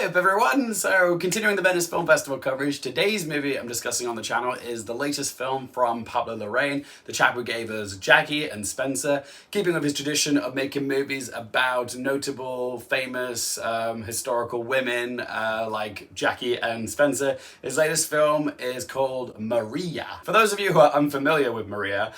up everyone? So continuing the Venice Film Festival coverage, today's movie I'm discussing on the channel is the latest film from Pablo Larraín, the chap who gave us Jackie and Spencer, keeping with his tradition of making movies about notable, famous, historical women like Jackie and Spencer. His latest film is called Maria. For those of you who are unfamiliar with Maria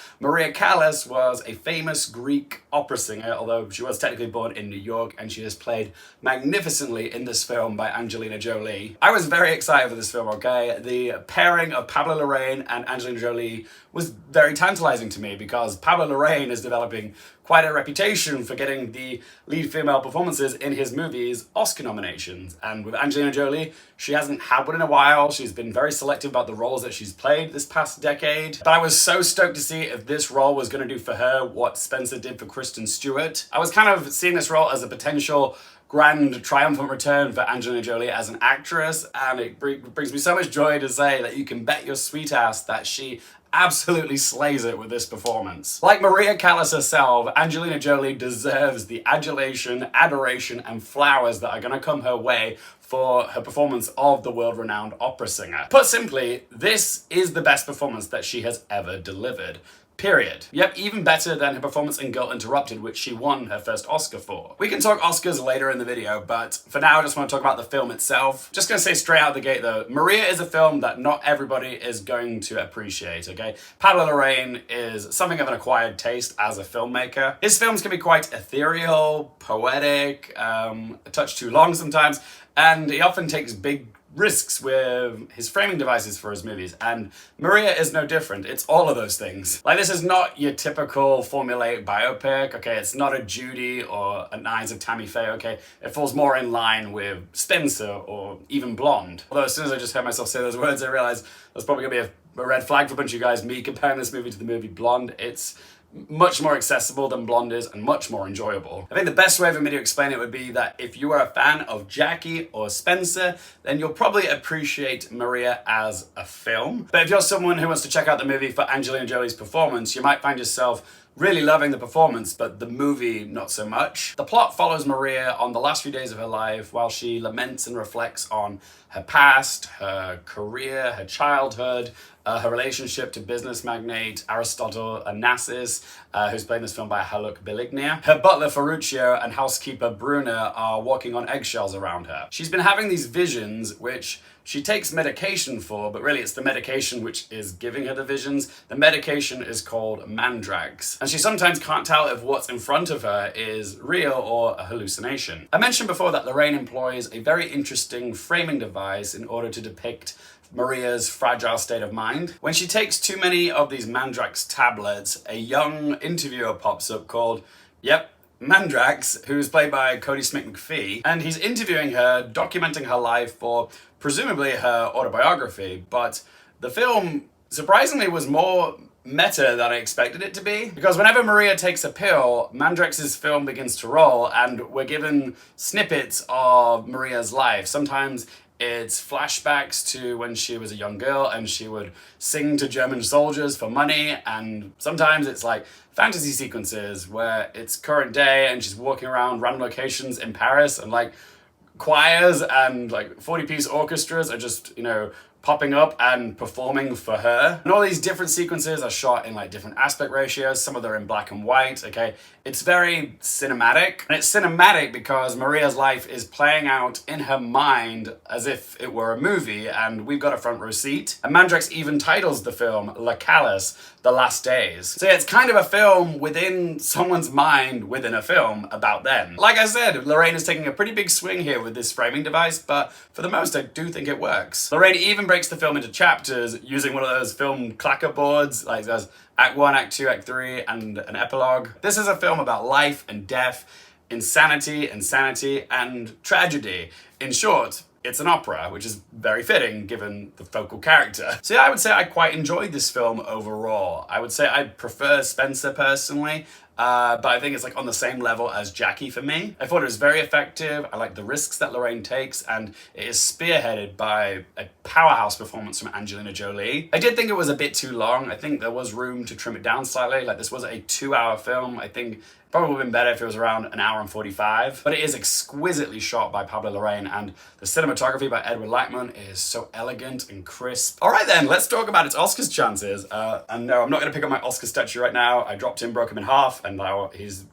Callas was a famous Greek opera singer, although she was technically born in New York, and she is played magnificently in this film by Angelina Jolie. I was very excited for this film, okay? The pairing of Pablo Larraín and Angelina Jolie was very tantalizing to me because Pablo Larraín is developing quite a reputation for getting the lead female performances in his movies Oscar nominations. And with Angelina Jolie, she hasn't had one in a while. She's been very selective about the roles that she's played this past decade. But I was so stoked to see if this role was going to do for her what Spencer did for Kristen Stewart. I was kind of seeing this role as a potential grand triumphant return for Angelina Jolie as an actress, and it brings me so much joy to say that you can bet your sweet ass that she absolutely slays it with this performance. Like Maria Callas herself, Angelina Jolie deserves the adulation, adoration, and flowers that are gonna come her way for her performance of the world-renowned opera singer. Put simply, this is the best performance that she has ever delivered. Period. Yep, even better than her performance in Girl Interrupted, which she won her first Oscar for. We can talk Oscars later in the video, but for now I just want to talk about the film itself. Just gonna say straight out the gate though, Maria is a film that not everybody is going to appreciate, okay? Pablo Larraín is something of an acquired taste as a filmmaker. His films can be quite ethereal, poetic, a touch too long sometimes, and he often takes big risks with his framing devices for his movies, and Maria is no different. It's all of those things. Like, this is not your typical formulaic biopic, okay? It's not a Judy or an Eyes of Tammy Faye, okay? It falls more in line with Spencer or even Blonde. Although as soon as I just heard myself say those words, I realized that's probably gonna be a red flag for a bunch of you guys, me comparing this movie to the movie Blonde. It's much more accessible than Blonde is and much more enjoyable. I think the best way for me to explain it would be that if you are a fan of Jackie or Spencer, then you'll probably appreciate Maria as a film. But if you're someone who wants to check out the movie for Angelina Jolie's performance, you might find yourself really loving the performance, but the movie not so much. The plot follows Maria on the last few days of her life while she laments and reflects on her past, her career, her childhood, her relationship to business magnate Aristotle Onassis, who's played in this film by Haluk Bilginer. Her butler Ferruccio and housekeeper Bruna are walking on eggshells around her. She's been having these visions which she takes medication for, but really it's the medication which is giving her the visions. The medication is called Mandrax, and she sometimes can't tell if what's in front of her is real or a hallucination. I mentioned before that Larraín employs a very interesting framing device in order to depict Maria's fragile state of mind. When she takes too many of these Mandrax tablets, a young interviewer pops up called, yep, Mandrax, who's played by Kodi Smit-McPhee, and he's interviewing her, documenting her life for presumably her autobiography, but the film surprisingly was more meta than I expected it to be, because whenever Maria takes a pill, Mandrax's film begins to roll and we're given snippets of Maria's life. Sometimes it's flashbacks to when she was a young girl and she would sing to German soldiers for money, and sometimes it's like fantasy sequences where it's current day and she's walking around random locations in Paris and like choirs and like 40-piece orchestras are just, you know, popping up and performing for her. And all these different sequences are shot in like different aspect ratios. Some of them are in black and white, okay? It's very cinematic. And it's cinematic because Maria's life is playing out in her mind as if it were a movie, and we've got a front row seat. And Mandrax even titles the film La Callas, The Last Days. So yeah, it's kind of a film within someone's mind within a film about them. Like I said, Larraín is taking a pretty big swing here with this framing device, but for the most I do think it works. Larraín even breaks the film into chapters using one of those film clacker boards, like there's Act 1, Act 2, Act 3, and an epilogue. This is a film about life and death, insanity, and tragedy. In short, it's an opera, which is very fitting given the focal character. So yeah, I would say I quite enjoyed this film overall. I would say I prefer Spencer personally, but I think it's like on the same level as Jackie for me. I thought it was very effective. I like the risks that Larraín takes, and it is spearheaded by a powerhouse performance from Angelina Jolie. I did think it was a bit too long. I think there was room to trim it down slightly. Like, this was a 2-hour film. I think Probably would have been better if it was around an hour and 45, but it is exquisitely shot by Pablo Larraín, and the cinematography by Edward Lackman is so elegant and crisp. All right then, let's talk about its Oscars chances. And no, I'm not going to pick up my Oscar statue right now. I dropped him, broke him in half, and now he's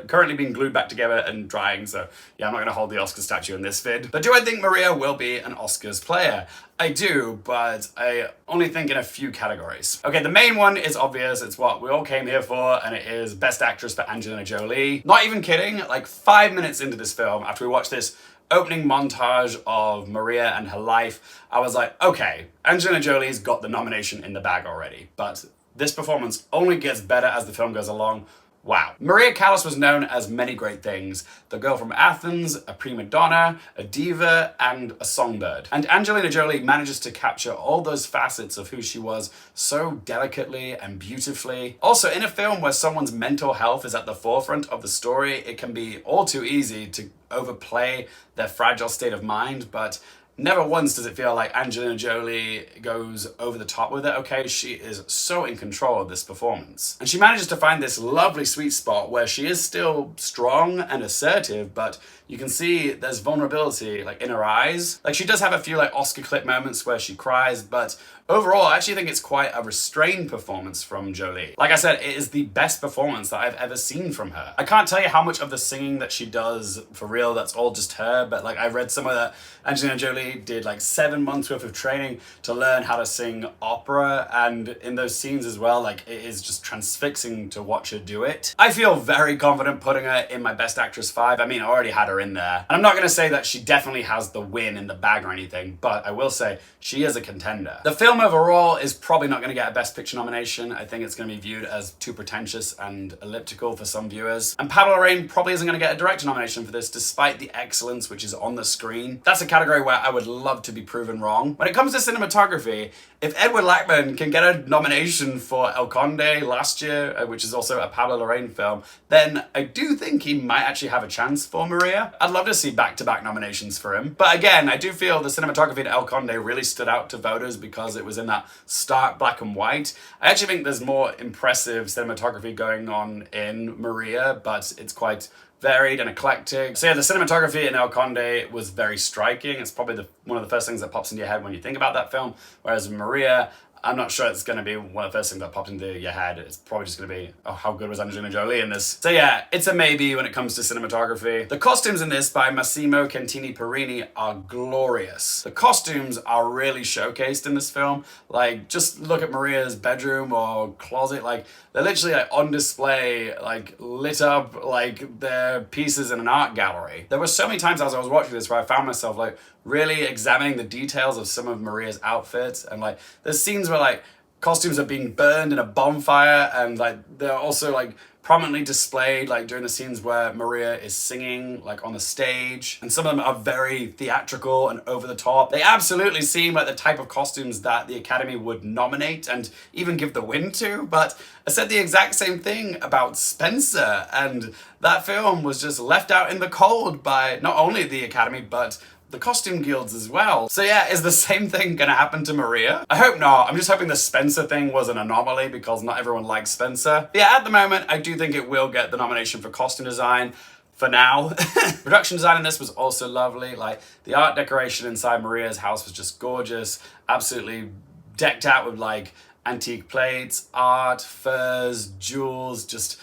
currently being glued back together and drying, so yeah, I'm not going to hold the Oscar statue in this vid. But do I think Maria will be an Oscars player? I do, but I only think in a few categories. Okay, the main one is obvious. It's what we all came here for, and it is Best Actress for Angelina Jolie. Not even kidding, like 5 minutes into this film, after we watched this opening montage of Maria and her life, I was like, okay, Angelina Jolie's got the nomination in the bag already, but this performance only gets better as the film goes along. Wow. Maria Callas was known as many great things. The girl from Athens, a prima donna, a diva, and a songbird. And Angelina Jolie manages to capture all those facets of who she was so delicately and beautifully. Also, in a film where someone's mental health is at the forefront of the story, it can be all too easy to overplay their fragile state of mind, but never once does it feel like Angelina Jolie goes over the top with it, okay? She is so in control of this performance. And she manages to find this lovely sweet spot where she is still strong and assertive, but you can see there's vulnerability like in her eyes. Like she does have a few like Oscar clip moments where she cries, but overall, I actually think it's quite a restrained performance from Jolie. Like I said, it is the best performance that I've ever seen from her. I can't tell you how much of the singing that she does for real, that's all just her, but like I read somewhere that Angelina Jolie did like 7 months worth of training to learn how to sing opera, and in those scenes as well, like it is just transfixing to watch her do it. I feel very confident putting her in my Best Actress 5. I mean, I already had her in there. And I'm not gonna say that she definitely has the win in the bag or anything, but I will say she is a contender. The film overall is probably not gonna get a Best Picture nomination. I think it's gonna be viewed as too pretentious and elliptical for some viewers. And Pablo Larraín probably isn't gonna get a director nomination for this, despite the excellence which is on the screen. That's a category where I would love to be proven wrong. When it comes to cinematography, if Edward Lackman can get a nomination for El Conde last year, which is also a Pablo Larraín film, then I do think he might actually have a chance for Maria. I'd love to see back-to-back nominations for him. But again, I do feel the cinematography in El Conde really stood out to voters because it was in that stark black and white. I actually think there's more impressive cinematography going on in Maria, but it's quite varied and eclectic. So yeah, the cinematography in El Conde was very striking. It's probably one of the first things that pops into your head when you think about that film. Whereas Maria, I'm not sure it's going to be one of the first things that pops into your head. It's probably just going to be, oh, how good was Angelina Jolie in this? So yeah, it's a maybe when it comes to cinematography. The costumes in this by Massimo Cantini Perini are glorious. The costumes are really showcased in this film. Like, just look at Maria's bedroom or closet. Like, they're literally like on display, like lit up like they're pieces in an art gallery. There were so many times as I was watching this where I found myself like really examining the details of some of Maria's outfits, and like there's scenes where like costumes are being burned in a bonfire, and like they're also like prominently displayed like during the scenes where Maria is singing like on the stage, and some of them are very theatrical and over the top. They absolutely seem like the type of costumes that the Academy would nominate and even give the win to, but I said the exact same thing about Spencer, and that film was just left out in the cold by not only the Academy but the costume guilds as well. So yeah, is the same thing gonna happen to Maria? I hope not. I'm just hoping the Spencer thing was an anomaly because not everyone likes Spencer. But yeah, at the moment, I do think it will get the nomination for costume design for now. Production design in this was also lovely. Like the art decoration inside Maria's house was just gorgeous. Absolutely decked out with like antique plates, art, furs, jewels, just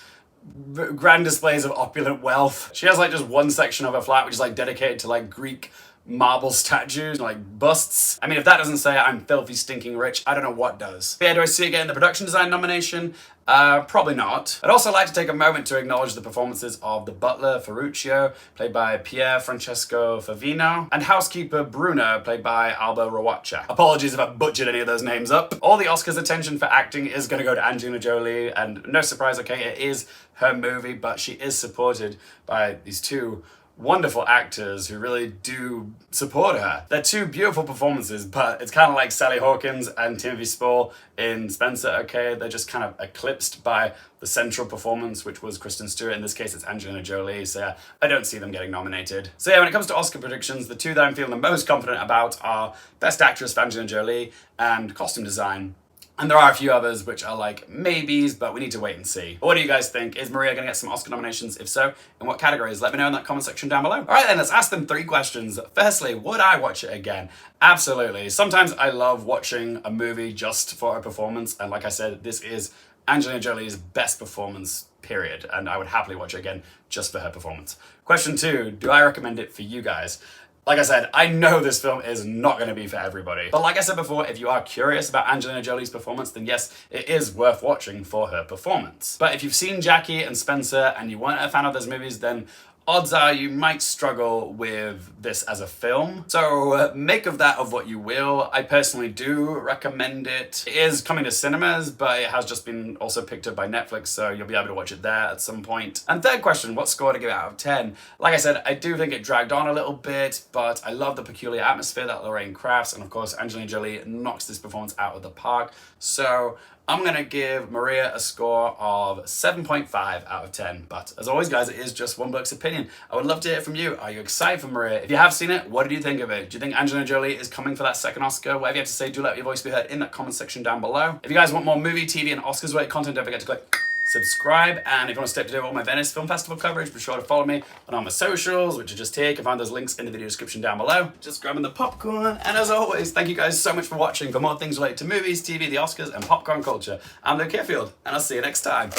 grand displays of opulent wealth. She has like just one section of her flat which is like dedicated to like Greek marble statues, like busts. I mean, if that doesn't say I'm filthy stinking rich, I don't know what does. But yeah, do I see it getting the production design nomination? Probably not. I'd also like to take a moment to acknowledge the performances of the butler Ferruccio, played by Pierfrancesco Favino, and housekeeper Bruna, played by Alba Rohrwacher. Apologies if I butchered any of those names up. All the Oscars attention for acting is going to go to Angelina Jolie, and no surprise, okay, it is her movie, but she is supported by these two wonderful actors who really do support her. They're two beautiful performances, but it's kind of like Sally Hawkins and Timothy Spall in Spencer, okay? They're just kind of eclipsed by the central performance, which was Kristen Stewart. In this case, it's Angelina Jolie, so yeah, I don't see them getting nominated. So yeah, when it comes to Oscar predictions, the two that I'm feeling the most confident about are Best Actress for Angelina Jolie and Costume Design And there are a few others which are like maybes, but we need to wait and see. What do you guys think? Is Maria gonna get some Oscar nominations? If so, in what categories? Let me know in that comment section down below. All right then, let's ask them 3 questions. Firstly, would I watch it again? Absolutely. Sometimes I love watching a movie just for a performance, and like I said, this is Angelina Jolie's best performance, period, and I would happily watch it again just for her performance. Question 2, do I recommend it for you guys? Like I said, I know this film is not going to be for everybody. But like I said before, if you are curious about Angelina Jolie's performance, then yes, it is worth watching for her performance. But if you've seen Jackie and Spencer and you weren't a fan of those movies, then odds are you might struggle with this as a film. So make of that of what you will. I personally do recommend it. It is coming to cinemas, but it has just been also picked up by Netflix, so you'll be able to watch it there at some point. And third question, what score to give it out of 10? Like I said, I do think it dragged on a little bit, but I love the peculiar atmosphere that Larraín crafts, and of course Angelina Jolie knocks this performance out of the park. So I'm gonna give Maria a score of 7.5 out of 10. But as always, guys, it is just one bloke's opinion. I would love to hear from you. Are you excited for Maria? If you have seen it, what did you think of it? Do you think Angelina Jolie is coming for that second Oscar? Whatever you have to say, do let your voice be heard in that comment section down below. If you guys want more movie, TV, and Oscars-related content, don't forget to click subscribe, and if you want to stay up to date with all my Venice Film Festival coverage, be sure to follow me on all my socials, which are just here. You can find those links in the video description down below. Just grabbing the popcorn, and as always, thank you guys so much for watching. For more things related to movies, TV, the Oscars, and popcorn culture, I'm Luke Harefield, and I'll see you next time.